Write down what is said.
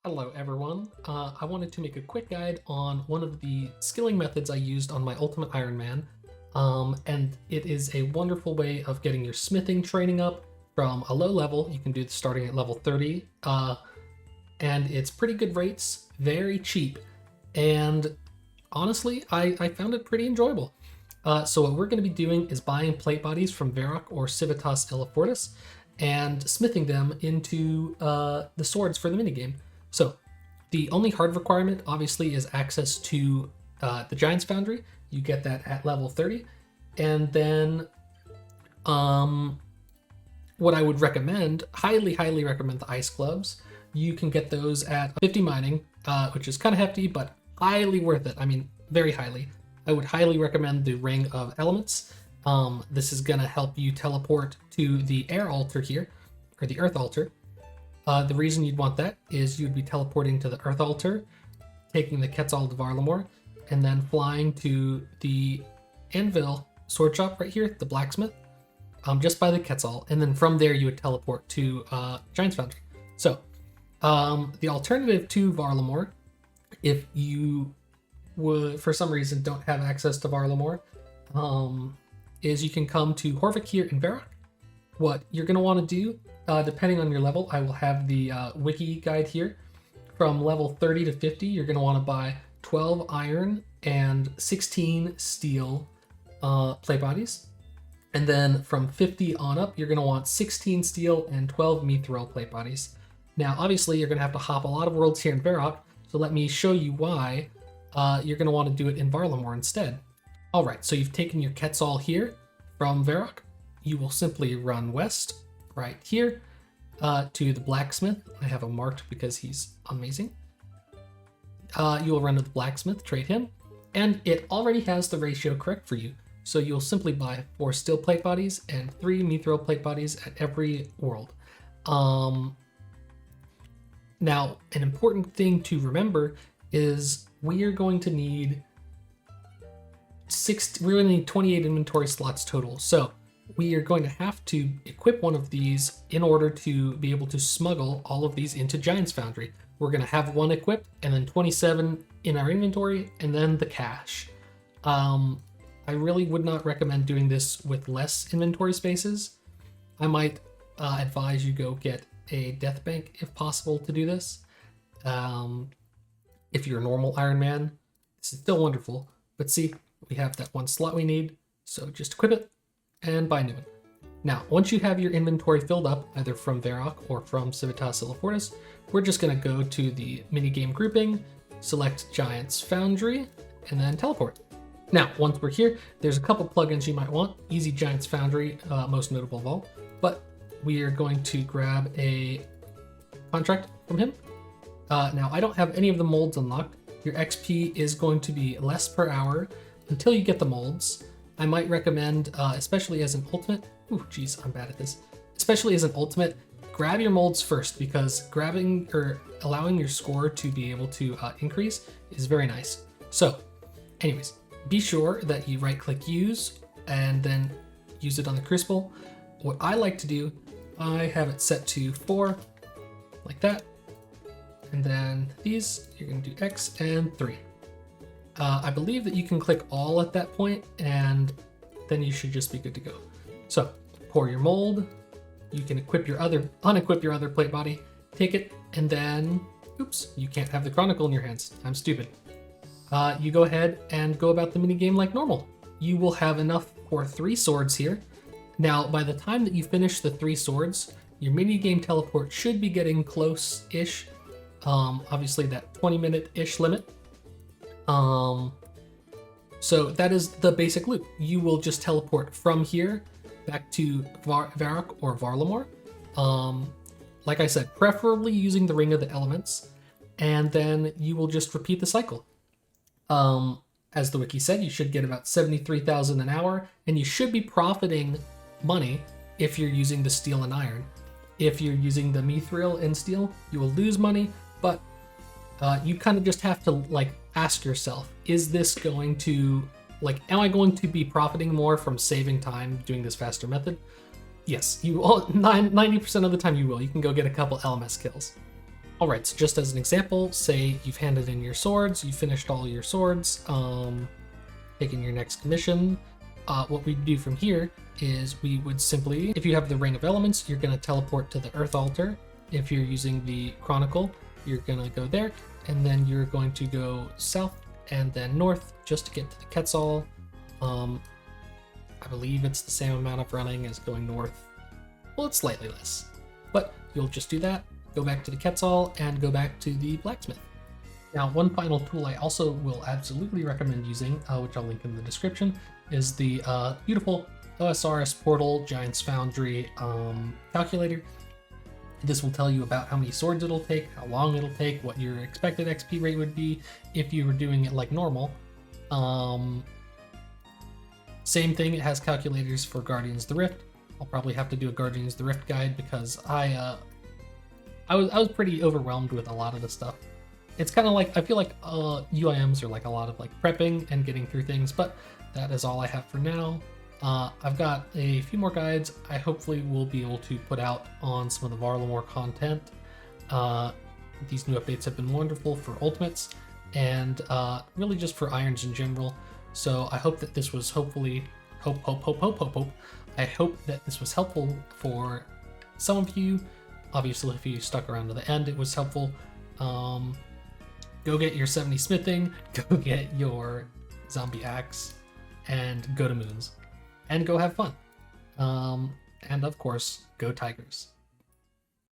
Hello everyone, I wanted to make a quick guide on one of the skilling methods I used on my Ultimate Ironman, and it is a wonderful way of getting your smithing training up from a low level. You can do this starting at level 30, and it's pretty good rates, very cheap, and honestly, I found it pretty enjoyable. So what we're going to be doing is buying plate bodies from Varrock or Civitas Illifortis and smithing them into the swords for the minigame. So the only hard requirement obviously is access to the Giant's Foundry. You get that at level 30. And then what I would recommend, highly recommend the ice gloves. You can get those at 50 mining, which is kind of hefty, but highly worth it. I mean, very highly. I would highly recommend the Ring of Elements. This is gonna help you teleport to the air altar here, or the earth altar. The reason you'd want that is you'd be teleporting to the earth altar, taking the Quetzal to Varlamore, and then flying to the anvil sword shop right here, the blacksmith, just by the Quetzal, and then from there you would teleport to Giant's Foundry. So the alternative to Varlamore, if you would for some reason don't have access to Varlamore, is you can come to Horvik here in Varrock. What you're going to want to do, depending on your level, I will have the wiki guide here. From level 30 to 50, you're going to want to buy 12 iron and 16 steel plate bodies. And then from 50 on up, you're going to want 16 steel and 12 mithril plate bodies. Now, obviously, you're going to have to hop a lot of worlds here in Varrock, so let me show you why you're going to want to do it in Varlamore instead. All right, so you've taken your Quetzal here from Varrock. You will simply run west right here to the blacksmith. I have him marked because he's amazing. You will run to the blacksmith, trade him, and it already has the ratio correct for you. So you'll simply buy 4 steel plate bodies and 3 mithril plate bodies at every world. Now, an important thing to remember is we are going to need 28 inventory slots total. So we are going to have to equip one of these in order to be able to smuggle all of these into Giant's Foundry. We're going to have one equipped and then 27 in our inventory and then the cache. I really would not recommend doing this with less inventory spaces. I might advise you go get a death bank if possible to do this. If you're a normal Ironman, this is still wonderful, but see, we have that one slot we need, so just equip it and buy a new one. Now, once you have your inventory filled up, either from Varrock or from Civitas Illifortis, we're just going to go to the minigame grouping, select Giant's Foundry, and then teleport. Now, once we're here, there's a couple plugins you might want. Easy Giant's Foundry, most notable of all, but we are going to grab a contract from him. Now, I don't have any of the molds unlocked. Your XP is going to be less per hour until you get the molds. I might recommend, especially as an ultimate, geez, I'm bad at this. Especially as an ultimate, grab your molds first, because grabbing or allowing your score to be able to increase is very nice. So, anyways, be sure that you right-click use and then use it on the crucible. What I like to do, I have it set to 4, like that. And then these, you're going to do X and 3. I believe that you can click all at that point, and then you should just be good to go. So pour your mold. You can unequip your other plate body, take it, and then, oops, you can't have the Chronicle in your hands. I'm stupid. You go ahead and go about the minigame like normal. You will have enough for 3 swords here. Now, by the time that you finish the 3 swords, your minigame teleport should be getting close-ish. Obviously that 20-minute-ish limit. So that is the basic loop. You will just teleport from here back to Varrock or Varlamore. Like I said, preferably using the Ring of the Elements, and then you will just repeat the cycle. As the wiki said, you should get about 73,000 an hour, and you should be profiting money if you're using the steel and iron. If you're using the mithril and steel, you will lose money, but you kind of just have to ask yourself, is this going to, am I going to be profiting more from saving time doing this faster method? Yes, you will. 90% of the time you will. You can go get a couple LMS kills. Alright, so just as an example, say you've handed in your swords, you finished all your swords, taking your next commission. What we do from here is we would simply, if you have the Ring of Elements, you're going to teleport to the Earth Altar. If you're using the Chronicle, you're going to go there, and then you're going to go south and then north just to get to the Quetzal. I believe it's the same amount of running as going north. Well, it's slightly less, but you'll just do that, go back to the Quetzal, and go back to the blacksmith. Now, one final tool I also will absolutely recommend using, which I'll link in the description, is the beautiful OSRS portal Giant's Foundry calculator. This will tell you about how many swords it'll take, how long it'll take, what your expected XP rate would be if you were doing it like normal. Same thing, it has calculators for Guardians of the Rift. I'll probably have to do a Guardians of the Rift guide because I was pretty overwhelmed with a lot of the stuff. It's kind of like, I feel like UIMs are like a lot of like prepping and getting through things, but that is all I have for now. I've got a few more guides I hopefully will be able to put out on some of the Varlamore content. These new updates have been wonderful for Ultimates and really just for Irons in general. So I hope that this was hopefully, I hope that this was helpful for some of you. Obviously, if you stuck around to the end, it was helpful. Go get your 70 smithing, go get your zombie axe, and go to Moons. And go have fun. And of course, go Tigers.